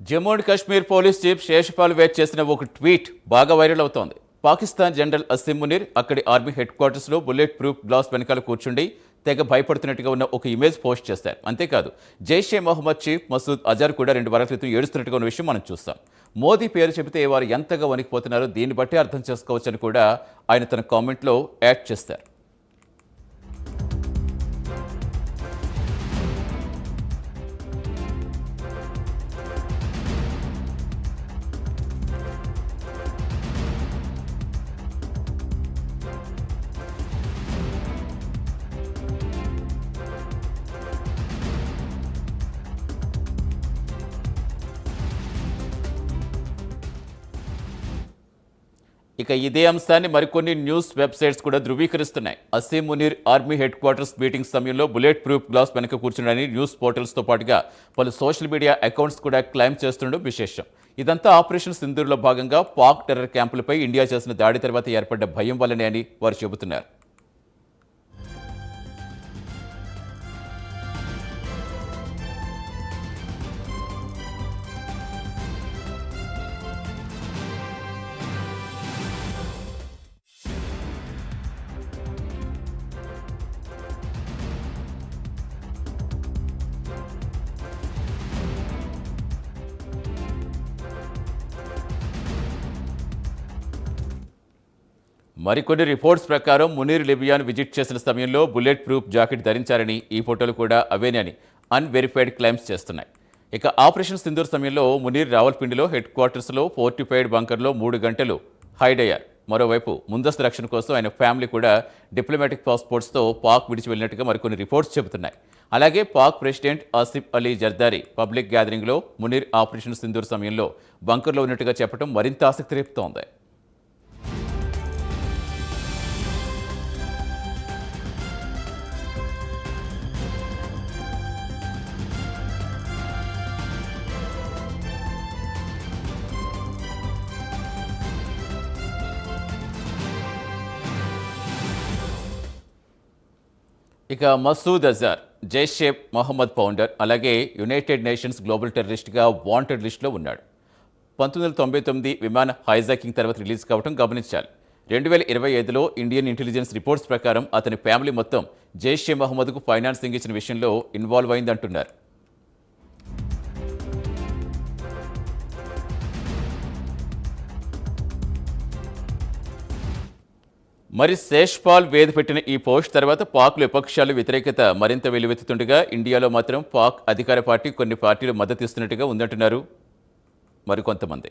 Jammu and Kashmir police chief Sheshpal Vaid చేసిన ఒక tweet బాగా వైరల్ అవుతోంది. పాకిస్తాన్ జనరల్ అసీం మునీర్ అక్కడి ఆర్మీ హెడ్ క్వార్టర్స్లో బుల్లెట్ ప్రూఫ్ గ్లాస్ వెనకాల కూర్చుండి తెగ భయపడుతున్నట్టుగా ఉన్న ఒక ఇమేజ్ పోస్ట్ చేశారు. అంతేకాదు జైషే మొహమ్మద్ చీఫ్ మసూద్ అజార్ కూడా 2 వారాల క్రితం ఏడుస్తున్నట్టుగా ఉన్న విషయం మనం చూస్తాం. మోదీ పేరు చెబితే వారు ఎంతగా వణికిపోతున్నారో దీన్ని బట్టి అర్థం చేసుకోవచ్చని కూడా ఆయన తన కామెంట్లో యాడ్ చేస్తారు. ఇక ఇదే అంశాన్ని మరికొన్ని న్యూస్ వెబ్సైట్స్ కూడా ధృవీకరిస్తున్నాయి. Asim Munir army headquarters meeting సమయంలో బుల్లెట్ ప్రూఫ్ గ్లాస్ వెనక కూర్చున్నాడని న్యూస్ పోర్టల్స్తో పాటుగా పలు సోషల్ మీడియా అకౌంట్స్ కూడా క్లెయిమ్ చేస్తుండడం విశేషం. ఇదంతా ఆపరేషన్ సింధూర్లో భాగంగా పాక్ టెర్రర్ క్యాంపులపై ఇండియా చేసిన దాడి తర్వాత ఏర్పడ్డ భయం వల్లనే అని వారు చెబుతున్నారు. మరికొన్ని రిపోర్ట్స్ ప్రకారం మునీర్ లిబియాను విజిట్ చేసిన సమయంలో బుల్లెట్ ప్రూఫ్ జాకెట్ ధరించారని, ఈ ఫోటోలు కూడా అవేనని అన్వెరిఫైడ్ క్లెయిమ్స్ చేస్తున్నాయి. ఇక ఆపరేషన్ సింధూర్ సమయంలో మునీర్ రావల్పిండిలో హెడ్ క్వార్టర్స్లో ఫోర్టిఫైడ్ బంకర్లో 3 గంటలు హైడ్ అయ్యారు. మరోవైపు ముందస్తు రక్షణ కోసం ఆయన ఫ్యామిలీ కూడా డిప్లొమాటిక్ పాస్పోర్ట్స్తో పాక్ విడిచి వెళ్ళినట్టుగా మరికొన్ని రిపోర్ట్స్ చెబుతున్నాయి. అలాగే పాక్ ప్రెసిడెంట్ ఆసిఫ్ అలీ జర్దారీ పబ్లిక్ గ్యాదరింగ్లో మునీర్ ఆపరేషన్ సింధూర్ సమయంలో బంకర్లో ఉన్నట్టుగా చెప్పడం మరింత ఆసక్తి రేపుతోంది. ఇక మసూద్ అజార్ జైషే మొహమ్మద్ ఫౌండర్, అలాగే యునైటెడ్ నేషన్స్ గ్లోబల్ టెర్రరిస్ట్గా వాంటెడ్ లిస్టులో ఉన్నాడు. 1999 విమాన హైజాకింగ్ తర్వాత రిలీజ్ కావడం గమనించాలి. 2025లో ఇండియన్ ఇంటెలిజెన్స్ రిపోర్ట్స్ ప్రకారం అతని ఫ్యామిలీ మొత్తం జైషే మొహమ్మద్కు ఫైనాన్సింగ్ ఇచ్చిన విషయంలో ఇన్వాల్వ్ అయిందంటున్నారు. మరి శేష్పాల్ వేద్ పెట్టిన ఈ పోస్ట్ తర్వాత పాక్లో విపక్షాలు వ్యతిరేకత మరింత వెల్లువెత్తుతుండగా ఇండియాలో మాత్రం పాక్ అధికార పార్టీ కొన్ని పార్టీలు మద్దతు ఇస్తున్నట్టుగా ఉందంటున్నారు మరికొంతమంది.